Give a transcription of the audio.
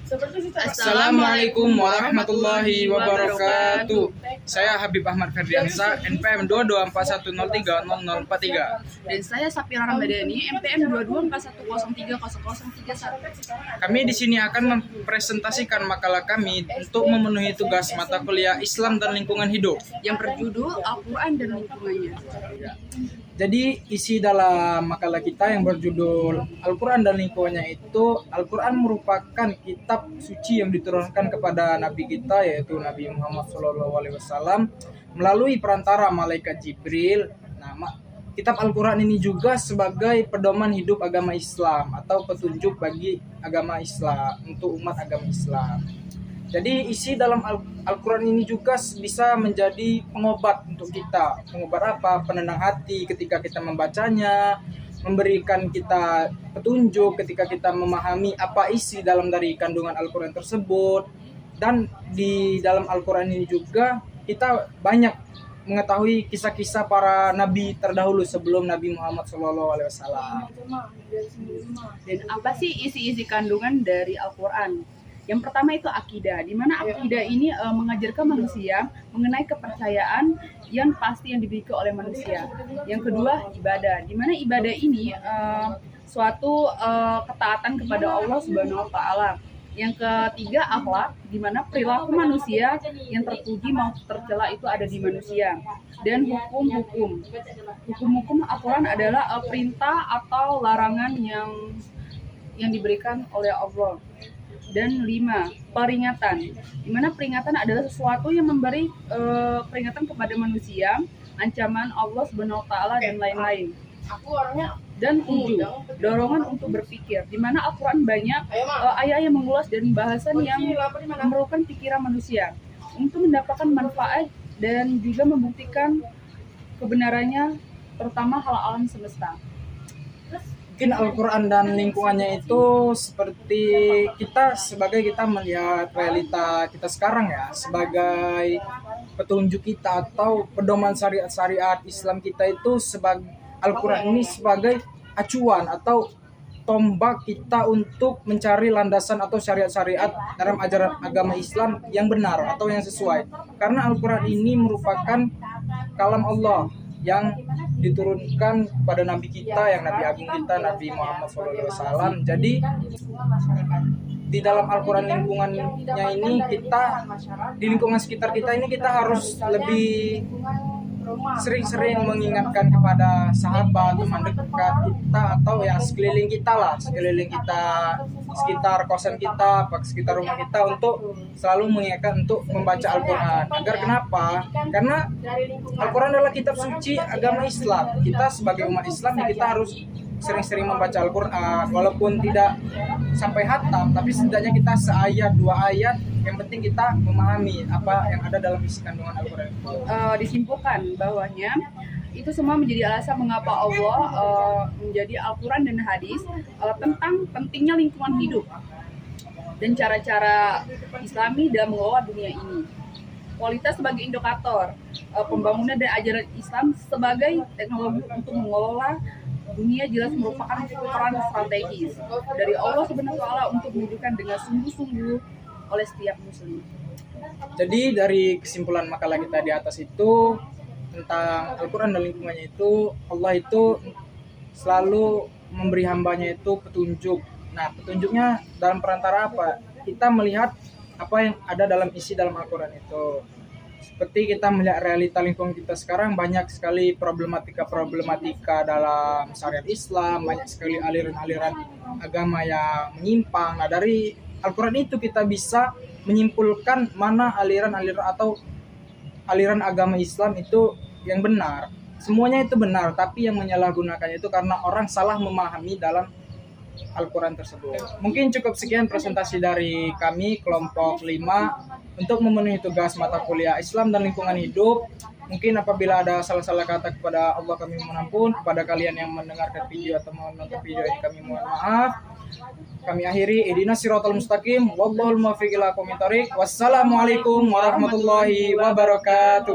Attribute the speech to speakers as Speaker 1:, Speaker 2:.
Speaker 1: Assalamualaikum warahmatullahi wabarakatuh. Saya Habib Ahmad Ferdiansa, NPM 2241030043.
Speaker 2: Dan saya Sapira Ramadhani, NPM 2241030031.
Speaker 1: Kami di sini akan mempresentasikan makalah kami untuk memenuhi tugas mata kuliah Islam dan Lingkungan Hidup
Speaker 2: Yang berjudul Al-Quran dan Lingkungannya.
Speaker 1: Jadi isi dalam makalah kita yang berjudul Al-Quran dan Lingkungannya itu, Al-Quran merupakan kitab suci yang diturunkan kepada Nabi kita, yaitu Nabi Muhammad SAW melalui perantara malaikat Jibril. Nah, kitab Al-Quran ini juga sebagai pedoman hidup agama Islam atau petunjuk bagi agama Islam, untuk umat agama Islam. Jadi isi dalam Al-Quran ini juga bisa menjadi pengobat untuk kita. Pengobat apa? Penenang hati ketika kita membacanya, memberikan kita petunjuk ketika kita memahami apa isi dalam dari kandungan Al-Quran tersebut. Dan di dalam Al-Quran ini juga kita banyak mengetahui kisah-kisah para nabi terdahulu sebelum Nabi Muhammad SAW.
Speaker 2: Dan apa sih isi-isi kandungan dari Al-Quran? Yang pertama itu akidah, di mana akidah ini mengajarkan manusia mengenai kepercayaan yang pasti yang dimiliki oleh manusia. Yang kedua ibadah, di mana ibadah ini suatu ketaatan kepada Allah Subhanahu Wa Taala. Yang ketiga akhlak, di mana perilaku manusia yang terpuji maupun tercela itu ada di manusia. Dan hukum-hukum Al-Quran adalah perintah atau larangan yang diberikan oleh Allah. Dan 5, peringatan, di mana peringatan adalah sesuatu yang memberi peringatan kepada manusia, ancaman Allah Subhanahu Wa Taala dan lain-lain. Dan 7, dorongan untuk berpikir, di mana Al-Quran banyak ayat yang mengulas dan bahasan yang memerlukan pikiran manusia untuk mendapatkan manfaat dan juga membuktikan kebenarannya, terutama hal alam semesta.
Speaker 1: Mungkin Al-Quran dan lingkungannya itu seperti kita melihat realita kita sekarang ya, sebagai petunjuk kita atau pedoman syariat Islam kita itu, sebagai Al-Quran ini sebagai acuan atau tombak kita untuk mencari landasan atau syariat-syariat dalam ajaran agama Islam yang benar atau yang sesuai. Karena Al-Quran ini merupakan kalam Allah yang diturunkan pada Nabi kita, yang Nabi Agung kita, Nabi Muhammad SAW. Jadi di dalam Al-Quran lingkungannya ini, kita di lingkungan sekitar kita ini kita harus lebih sering-sering mengingatkan kepada sahabat, teman dekat kita, atau ya sekeliling kita, sekitar kosan kita, sekitar rumah kita, untuk selalu mengingatkan untuk membaca Al-Quran. Agar kenapa? Karena Al-Quran adalah kitab suci agama Islam. Kita sebagai umat Islam ya, kita harus sering-sering membaca Al-Quran, walaupun tidak sampai hatam, tapi setidaknya kita seayat, 2 ayat, yang penting kita memahami apa yang ada dalam isi kandungan Al-Quran.
Speaker 2: Disimpulkan bahwanya itu semua menjadi alasan mengapa Allah menjadi Al-Quran dan hadis tentang pentingnya lingkungan hidup dan cara-cara Islami dalam mengelola dunia ini. Kualitas sebagai indikator pembangunan dan ajaran Islam sebagai teknologi untuk mengelola dunia jelas merupakan peran strategis dari Allah Subhanahu Wa Taala untuk menunjukkan dengan sungguh-sungguh oleh setiap muslim.
Speaker 1: Jadi dari kesimpulan makalah kita di atas itu tentang Al-Quran dan lingkungannya itu, Allah itu selalu memberi hambanya itu petunjuk. Nah, petunjuknya dalam perantara apa? Kita melihat apa yang ada dalam isi dalam Al-Quran itu. Seperti kita melihat realita lingkungan kita sekarang, banyak sekali problematika dalam syariat Islam, banyak sekali aliran-aliran agama yang menyimpang. Nah, dari Al-Quran itu kita bisa menyimpulkan mana aliran-aliran atau aliran agama Islam itu yang benar. Semuanya itu benar, tapi yang menyalahgunakannya itu karena orang salah memahami dalam Al-Quran tersebut. Mungkin cukup sekian presentasi dari kami kelompok 5 untuk memenuhi tugas mata kuliah Islam dan Lingkungan Hidup. Mungkin apabila ada salah-salah kata kepada Allah kami mohon ampun, kepada kalian yang mendengarkan video atau menonton video ini kami mohon maaf. Kami akhiri, ihdinas siratal mustaqim, wallahul muwaffiq ila aqwamit thoriq. Wassalamualaikum warahmatullahi wabarakatuh.